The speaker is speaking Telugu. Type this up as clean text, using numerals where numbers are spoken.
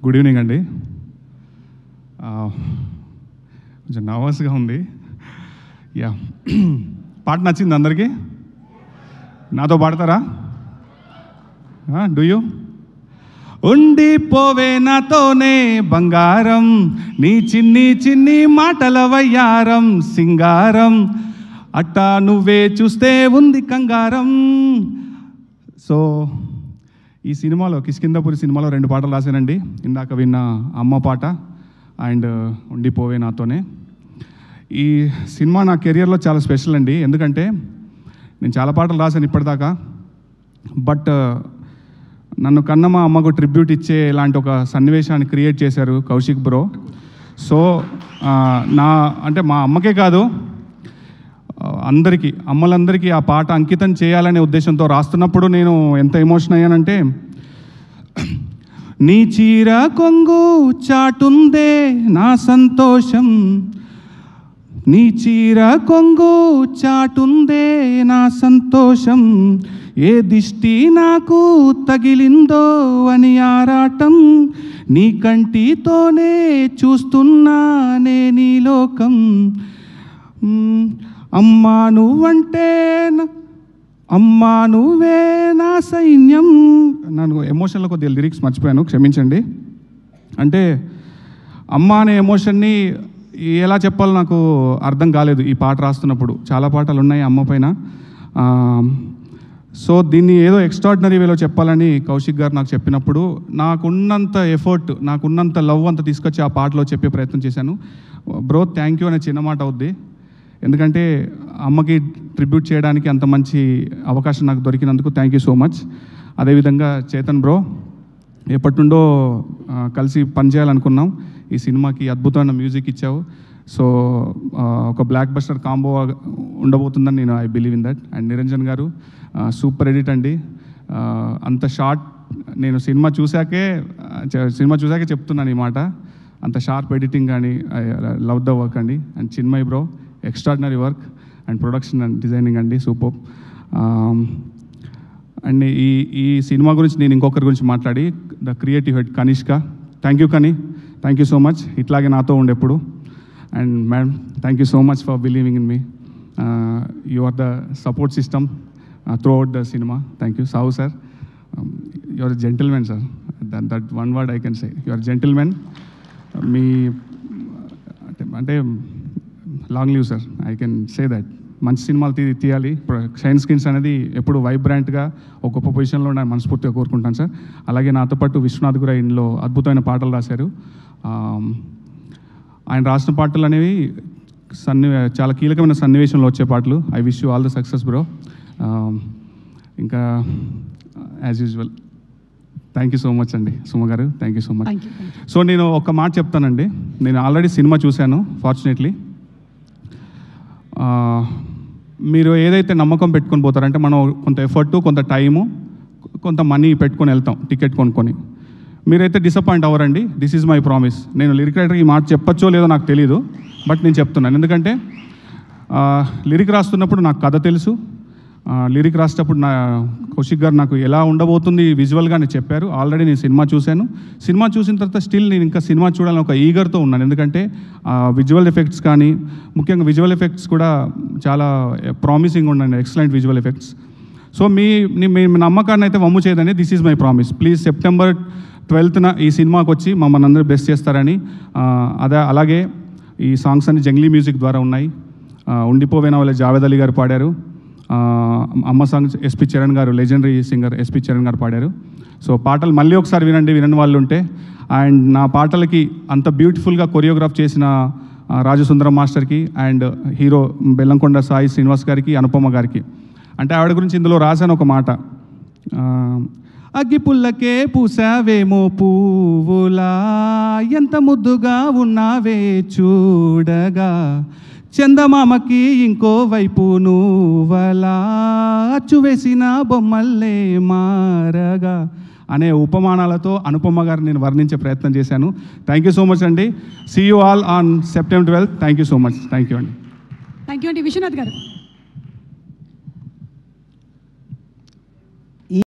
గుడ్ ఈవినింగ్ అండి. కొంచెం నర్వస్గా ఉంది. యా, పాట నచ్చింది అందరికీ? నాతో పాడతారా? Do you? ఉండిపోవే నాతోనే బంగారం, నీ చిన్ని చిన్ని మాటల వయ్యారం సింగారం, అట్టా నువ్వే చూస్తే ఉంది కంగారం. సో ఈ సినిమాలో, కిష్కింధపురి సినిమాలో 2 పాటలు రాశానండి. ఇందాక విన్న అమ్మ పాట అండ్ ఉండిపోవే నాతోనే. ఈ సినిమా నా కెరియర్లో చాలా స్పెషల్ అండి. ఎందుకంటే నేను చాలా పాటలు రాశాను ఇప్పటిదాకా. బట్ నన్ను కన్న మా అమ్మకు ట్రిబ్యూట్ ఇచ్చే ఇలాంటి ఒక సన్నివేశాన్ని క్రియేట్ చేశారు కౌశిక్ బ్రో. సో మా అమ్మకే కాదు, అందరికీ, అమ్మలందరికీ ఆ పాట అంకితం చేయాలనే ఉద్దేశంతో రాస్తున్నప్పుడు నేను ఎంత ఎమోషన్ అయ్యానంటే, నీ చీర కొంగు చాటుందే నా సంతోషం, నీ చీర కొంగు చాటుందే నా సంతోషం, ఏ దిష్టి నాకు తగిలిందో అని ఆరాటం, నీ కంటితోనే చూస్తున్నానే నీ లోకం, అమ్మా నువ్వంటే అమ్మా నువ్వే నా సైన్యం. నన్ను ఎమోషన్లో కొద్దిగా లిరిక్స్ మర్చిపోయాను, క్షమించండి. అంటే అమ్మ అనే ఎమోషన్ని ఎలా చెప్పాలో నాకు అర్థం కాలేదు ఈ పాట రాస్తున్నప్పుడు. చాలా పాటలు ఉన్నాయి అమ్మ పైన. సో దీన్ని ఏదో ఎక్స్ట్రాడినరీ వేలో చెప్పాలని కౌశిక్ గారు నాకు చెప్పినప్పుడు నాకున్నంత ఎఫర్ట్, నాకున్నంత లవ్ అంతా తీసుకొచ్చి ఆ పాటలో చెప్పే ప్రయత్నం చేశాను. బ్రో థ్యాంక్ యూ అనే చిన్న మాట అవుద్ది, ఎందుకంటే అమ్మకి ట్రిబ్యూట్ చేయడానికి అంత మంచి అవకాశం నాకు దొరికినందుకు థ్యాంక్ యూ సో మచ్. అదేవిధంగా చేతన్ బ్రో, ఎప్పటి నుండో కలిసి పనిచేయాలనుకున్నాం. ఈ సినిమాకి అద్భుతమైన మ్యూజిక్ ఇచ్చావు. సో ఒక బ్లాక్ బస్టర్ కాంబో ఉండబోతుందని నేను I believe in that. And Niranjan గారు సూపర్ ఎడిట్ అండి. అంత షార్ట్, నేను సినిమా చూశాకే చెప్తున్నాను ఈ మాట. అంత షార్ప్ ఎడిటింగ్ కానీ, ఐ లవ్ ద వర్క్ అండి. And Chinmay bro, extraordinary work and production and designing అండి, సూపర్. అండ్ ఈ సినిమా గురించి నేను ఇంకొకరి గురించి మాట్లాడి, the creative head Kanishka. Thank you Kani, thank you so much. ఇట్లాగే నాతో ఉండేప్పుడు. And madam, thank you so much for believing in me. You are the support system throughout the cinema. Thank you. Sahu sir, you are gentlemen sir. That one word I can say, you are gentlemen. మీ అంటే long leave sir, I can say that. మంచి సినిమాలు తీయాలి. షైన్ స్క్రీన్స్ అనేది ఎప్పుడు వైబ్రాంట్గా ఒక గొప్ప పొజిషన్లో నేను మనస్ఫూర్తిగా కోరుకుంటాను సార్. అలాగే నాతో పాటు విశ్వనాథ్ కూడా ఇందులో అద్భుతమైన పాటలు రాశారు. ఆయన రాసిన పాటలు అనేవి చాలా కీలకమైన సన్నివేశంలో వచ్చే పాటలు. I wish you all the success bro. ఇంకా as usual thank you so much అండి సుమ గారు, thank you so much. So నేను ఒక మాట చెప్తానండి. నేను ఆల్రెడీ సినిమా చూశాను ఫార్చునేట్లీ. మీరు ఏదైతే నమ్మకం పెట్టుకొని పోతారంటే, మనం కొంత ఎఫర్టు, కొంత టైము, కొంత మనీ పెట్టుకొని వెళ్తాం టికెట్ కొనుక్కొని. మీరైతే డిసప్పాయింట్ అవ్వరండి. This is my promise. నేను లిరిక్ రైటర్కి ఈ మాట చెప్పచ్చో లేదో నాకు తెలీదు, బట్ నేను చెప్తున్నాను. ఎందుకంటే లిరిక్ రాస్తున్నప్పుడు నాకు కథ తెలుసు. లిరిక్ రాసేటప్పుడు కౌశిక్ గారు నాకు ఎలా ఉండబోతుంది విజువల్గానే చెప్పారు. ఆల్రెడీ నేను సినిమా చూశాను. సినిమా చూసిన తర్వాత స్టిల్ నేను ఇంకా సినిమా చూడాలని ఒక ఈగర్తో ఉన్నాను. ఎందుకంటే విజువల్ ఎఫెక్ట్స్ కానీ, ముఖ్యంగా విజువల్ ఎఫెక్ట్స్ కూడా చాలా ప్రామిసింగ్ ఉండండి, ఎక్సలెంట్ విజువల్ ఎఫెక్ట్స్. సో మీ నమ్మకాన్ని అయితే వమ్ము చేయదని, this is my promise. Please September 12న ఈ సినిమాకి వచ్చి మమ్మల్ని అందరూ బ్లెస్ చేస్తారని. అలాగే ఈ సాంగ్స్ అన్ని జంగ్లీ మ్యూజిక్ ద్వారా ఉన్నాయి. ఉండిపోవేనా వాళ్ళ జావేద్ అలీ గారు పాడారు. అమ్మ సాంగ్స్ ఎస్పి చరణ్ గారు, లెజెండరీ సింగర్ ఎస్పి చరణ్ గారు పాడారు. సో పాటలు మళ్ళీ ఒకసారి వినని వాళ్ళు ఉంటే. అండ్ నా పాటలకి అంత బ్యూటిఫుల్గా కొరియోగ్రాఫ్ చేసిన రాజసుందరం మాస్టర్కి అండ్ హీరో బెల్లంకొండ సాయి శ్రీనివాస్ గారికి, అనుపమ గారికి. అంటే ఆవిడ గురించి ఇందులో రాశాను ఒక మాట. అగ్గి పుల్లకే పూసావేమో పువ్వులా, ఎంత ముద్దుగా ఉన్నావే చూడగా, చందమామకి ఇంకో వైపు నువ్వలా, అచ్చువేసిన బొమ్మల్లే మారగా అనే ఉపమానాలతో అనుపమ గారు నేను వర్ణించే ప్రయత్నం చేశాను. థ్యాంక్ యూ సో మచ్ అండి. See you all on September 12. Thank you so much. Thank you అండి. థ్యాంక్ యూ అండి విశ్వనాథ్ గారు.